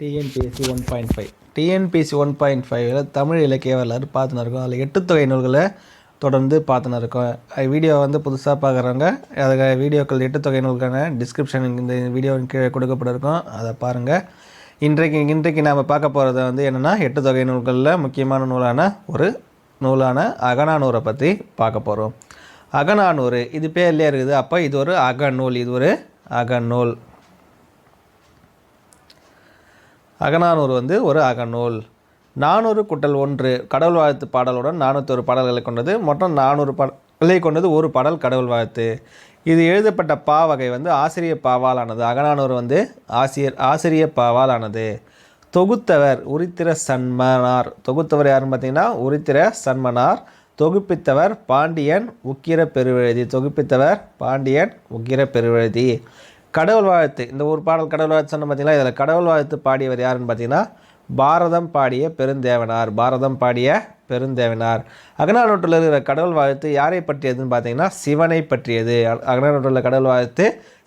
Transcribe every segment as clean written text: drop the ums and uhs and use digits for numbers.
TNPSC 1.5 TNPSC 1.5 Tamil இலக்கிய வரலாறு பார்த்துன்னு இருக்கோம். அதில் 8 தொகை நூல்களை தொடர்ந்து பார்த்துன்னு இருக்கோம். வீடியோ புதுசாக பார்க்குறவங்க அதுக்கு வீடியோக்கள் 8 தொகை நூல்கான டிஸ்கிரிப்ஷன் இந்த வீடியோவின் கீழே கொடுக்கப்பட்டிருக்கோம், அதை பாருங்கள். இன்றைக்கு நாம் பார்க்க போகிறது என்னென்னா 8 தொகை நூல்களில் முக்கியமான நூலான அகநானூரை பற்றி பார்க்க போகிறோம். அகநானூறு இது பேர்லேயே இருக்குது. அப்போ இது ஒரு அகநூல். அகநானூறு ஒரு அகநூல். 400 கூட்டல் 1 கடவுள் வாழ்த்து பாடலுடன் 401 பாடல்களை கொண்டது. மொத்தம் 400 பாடல்களை கொண்டது. ஒரு பாடல் கடவுள் வாழ்த்து. இது எழுதப்பட்ட பாவகை ஆசிரிய பாவாலானது. அகநானூறு ஆசிரிய பாவாலானது. தொகுத்தவர் உரித்திர சன்மனார். தொகுத்தவர் யாருன்னு பார்த்தீங்கன்னா உரித்திர சன்மனார். தொகுப்பித்தவர் பாண்டியன் உக்கிர பெருவெழுதி. கடவுள் வாழ்த்து இந்த ஒரு பாடல் கடவுள் வாழ்த்து சொன்ன பார்த்தீங்கன்னா, இதில் கடவுள் வாழ்த்து பாடியவர் யாருன்னு பார்த்தீங்கன்னா பாரதம் பாடிய பெருந்தேவனார். அகநானூற்றில் இருக்கிற கடவுள் வாழ்த்து யாரை பற்றியதுன்னு பார்த்தீங்கன்னா சிவனை பற்றியது. அகநானூற்றில் கடவுள் வாழ்த்து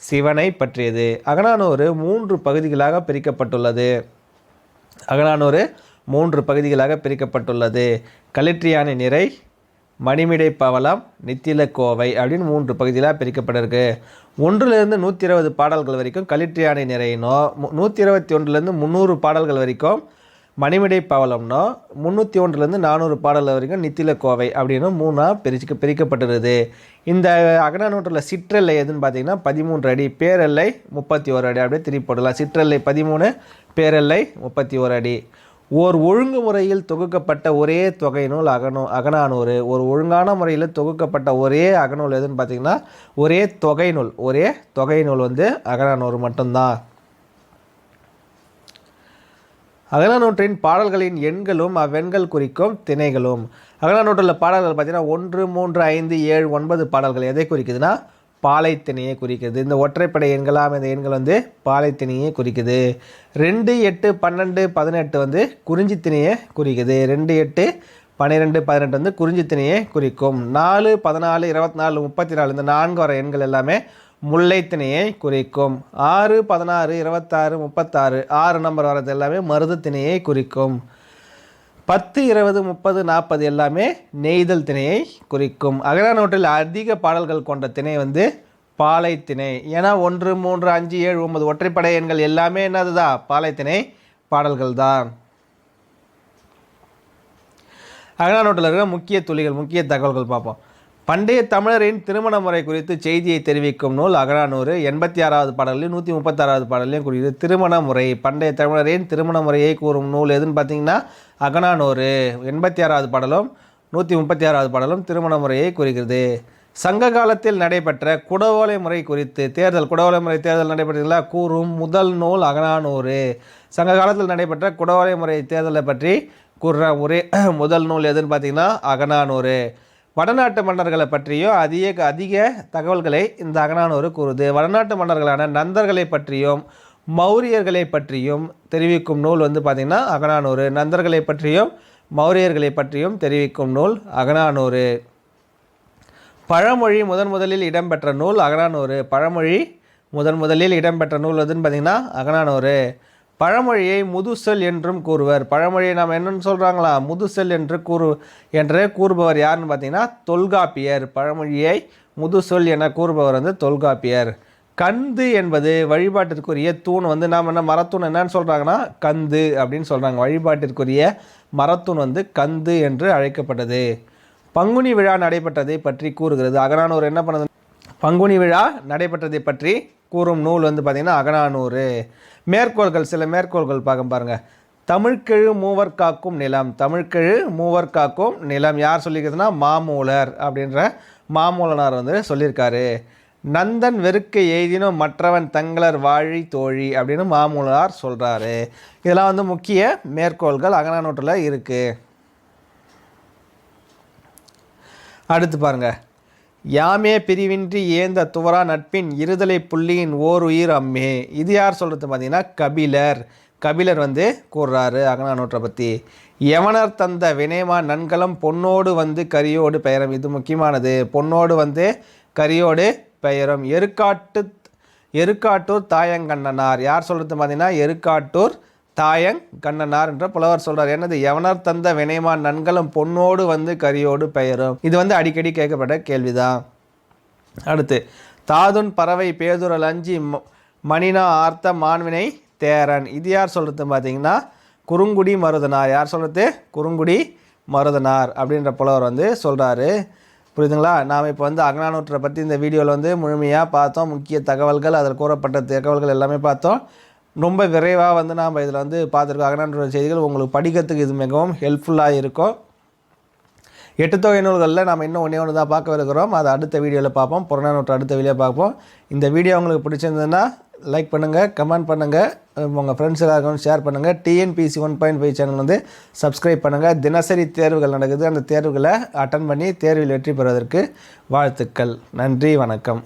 சிவனை பற்றியது. அகநானூறு 3 பகுதிகளாக பிரிக்கப்பட்டுள்ளது. களிற்றியானை நிறை, மணிமிடை பவளம், நித்தில கோவை அப்படின்னு 3 பகுதிகளாக பிரிக்கப்பட்டிருக்கு. 1லிருந்து 120 பாடல்கள் வரைக்கும் களிற்றியானை நிறையினோ, 121லேருந்து 300 பாடல்கள் வரைக்கும் மணிமிடை பவளம்னோ, 301லேருந்து 400 பாடல்கள் வரைக்கும் நித்தில கோவை அப்படின்னு 3ஆக பிரிக்கப்பட்டிருது. இந்த அகநானூற்றில் சிற்றெல்லை எதுன்னு பார்த்தீங்கன்னா 13 அடி, பேரெல்லை 31 அடி. அப்படியே திருப்பி போடலாம். சிற்றெல்லை 13, பேரெல்லை 31 அடி. ஓர் ஒழுங்கு முறையில் தொகுக்கப்பட்ட ஒரே தொகை நூல் அகநானூறு. ஒரு ஒழுங்கான முறையில் தொகுக்கப்பட்ட ஒரே அகநூல் எதுன்னு பார்த்தீங்கன்னா ஒரே தொகை நூல் அகநானூறு மட்டும்தான். அகநானூற்றின் பாடல்களின் எண்களும் அவ்வெண்கள் குறிக்கும் திணைகளும். அகநானூற்றில் பாடல்கள் பார்த்தீங்கன்னா 1, 3, 5, 7, 9 பாடல்கள் எதை குறிக்குதுன்னா பாலைத்திணையை குறிக்குது. இந்த ஒற்றைப்படை எண்களாம் இந்த எண்கள் பாலைத்திணையை குறிக்குது. 2, 8, 12, 18 குறிஞ்சித்திணையை குறிக்குது. 2, 8, 12, 18 குறிஞ்சித்திணையை குறிக்கும். 4, 14, 24, 34 இந்த 4 வர எண்கள் எல்லாமே முல்லைத்திணையை குறிக்கும். 6, 16, 26, 36 6 நம்பர் வரது எல்லாமே மருது திணையை குறிக்கும். 10, 20, 30, 40 எல்லாமே நெய்தல் திணையை குறிக்கும். அகநானூற்றில் அதிக பாடல்கள் கொண்ட திணை பாலைத்திணை. ஏன்னா 1, 3, 5, 7, 9 ஒற்றைப்படை எண்கள் எல்லாமே என்னதுதான் பாலைத்திணை பாடல்கள் தான். அகநானூற்றில் இருக்கிற முக்கிய தகவல்கள் பார்ப்போம். பண்டைய தமிழரின் திருமண முறை குறித்து செய்தியை தெரிவிக்கும் நூல் அகநானூறு. 86வது பாடலையும் 136வது பாடலையும் குறிக்குது. திருமண முறை பண்டைய தமிழரின் திருமண முறையை கூறும் நூல் எதுன்னு பார்த்தீங்கன்னா அகநானூறு. 86வது பாடலும் 136வது பாடலும் திருமண முறையை குறிக்கிறது. சங்க காலத்தில் நடைபெற்ற குடவோலை முறை குறித்து குடவோலை முறை தேர்தல் நடைபெற்றதில் கூறும் முதல் நூல் அகநானூறு. சங்க காலத்தில் நடைபெற்ற குடவோலை முறை தேர்தலை பற்றி கூறுற ஒரே முதல் நூல் எதுன்னு பார்த்தீங்கன்னா அகநானூறு. வடநாட்டு மன்னர்களை பற்றியும் அதிக தகவல்களை இந்த அகநானூறு கூறுது. வடநாட்டு மன்னர்களான நந்தர்களை பற்றியும் மௌரியர்களை பற்றியும் தெரிவிக்கும் நூல் பார்த்திங்கன்னா அகநானூறு. நந்தர்களை பற்றியும் மௌரியர்களை பற்றியும் தெரிவிக்கும் நூல் அகநானூறு. பழமொழி முதலில் இடம்பெற்ற நூல் அகநானூறு. பழமொழி முதலில் இடம்பெற்ற நூல் பார்த்திங்கன்னா அகநானூறு. பழமொழியை முதுசொல் என்றும் கூறுவர். பழமொழியை நாம் என்னென்னு சொல்கிறாங்களா முதுசொல் என்று கூறுபவர் யாருன்னு பார்த்தீங்கன்னா தொல்காப்பியர். பழமொழியை முதுசொல் என கூறுபவர் தொல்காப்பியர். கந்து என்பது வழிபாட்டிற்குரிய தூண். நாம் மரத்தூண் என்னன்னு சொல்கிறாங்கன்னா கந்து அப்படின்னு சொல்கிறாங்க. வழிபாட்டிற்குரிய மரத்தூண் கந்து என்று அழைக்கப்பட்டது. பங்குனி விழா நடைபெற்றதை பற்றி கூறுகிறது. அகநானூறு என்ன பண்ணுது? பங்குனி விழா நடைபெற்றதை பற்றி கூறும் நூல் பார்த்திங்கன்னா அகநானூறு. மேற்கோள்கள் சில மேற்கோள்கள் பாருங்கள். தமிழ்கெழு மூவர் காக்கும் நிலம் யார் சொல்லிக்கிறதுனா மாமூலர் அப்படின்ற மாமூலனார் சொல்லியிருக்காரு. நந்தன் வெறுக்க எய்தினும் மற்றவன் தங்களர் வாழி தோழி அப்படின்னு மாமூலனார் சொல்கிறாரு. இதெல்லாம் முக்கிய மேற்கோள்கள் அகநானூற்றில் இருக்குது. அடுத்து பாருங்கள். யாமே பிரிவின்றி ஏந்த துவரா நட்பின் இருதலை புள்ளியின் ஓர் உயிர் அம்மே. இது யார் சொல்கிறது பார்த்தீங்கன்னா கபிலர் கூறுறாரு அகநானூற்றை பற்றி. யவனர் தந்த வினைமா நன்கலம் பொன்னோடு கரியோடு பெயரும். இது முக்கியமானது. பொன்னோடு கரியோடு பெயரும். எருக்காட்டூர் தாயங்கண்ணனார் யார் சொல்கிறது பார்த்தீங்கன்னா எருக்காட்டூர் தாயங் கண்ணனார் என்ற புலவர் சொல்கிறார். என்னது? எவனர் தந்த வினைமான் நன்கலம் பொன்னோடு வந்து கரியோடு பெயரும். இது வந்து அடிக்கடி கேட்கப்பட்ட கேள்விதான். அடுத்து, தாதுன் பறவை பேதுரல் அஞ்சி மணினா ஆர்த்த மான்வினை தேரன். இது யார் சொல்கிறது பார்த்தீங்கன்னா குறுங்குடி மருதனார். யார் சொல்கிறது? குறுங்குடி மருதனார் அப்படின்ற புலவர் வந்து சொல்கிறாரு. புரியுதுங்களா? நாம் இப்போ வந்து அகநானூற்றை பற்றி இந்த வீடியோவில் வந்து முழுமையாக பார்த்தோம். முக்கிய தகவல்கள், அதில் கூறப்பட்ட தகவல்கள் எல்லாமே பார்த்தோம். ரொம்ப விரைவாக வந்து நாம் இதில் வந்து பார்த்துருக்கோம். அகநானூற்று செய்திகள் உங்களுக்கு படிக்கிறதுக்கு இது மிகவும் ஹெல்ப்ஃபுல்லாக இருக்கும். 8 தொகை நூல்களில் நம்ம இன்னும் ஒன்றே ஒன்று தான் பார்க்க இருக்கிறோம். அதை அடுத்த வீடியோவில் பார்ப்போம். புறநானூற்று அடுத்த வீடியோ பார்ப்போம். இந்த வீடியோ உங்களுக்கு பிடிச்சிருந்ததுன்னா லைக் பண்ணுங்கள், கமெண்ட் பண்ணுங்கள், உங்கள் ஃப்ரெண்ட்ஸ் எல்லாருக்கும் ஷேர் பண்ணுங்கள். TNPC 1.5 சேனல் வந்து சப்ஸ்கிரைப் பண்ணுங்கள். தினசரி தேர்வுகள் நடக்குது. அந்த தேர்வுகளை அட்டன் பண்ணி தேர்வில் வெற்றி பெறுவதற்கு வாழ்த்துக்கள். நன்றி, வணக்கம்.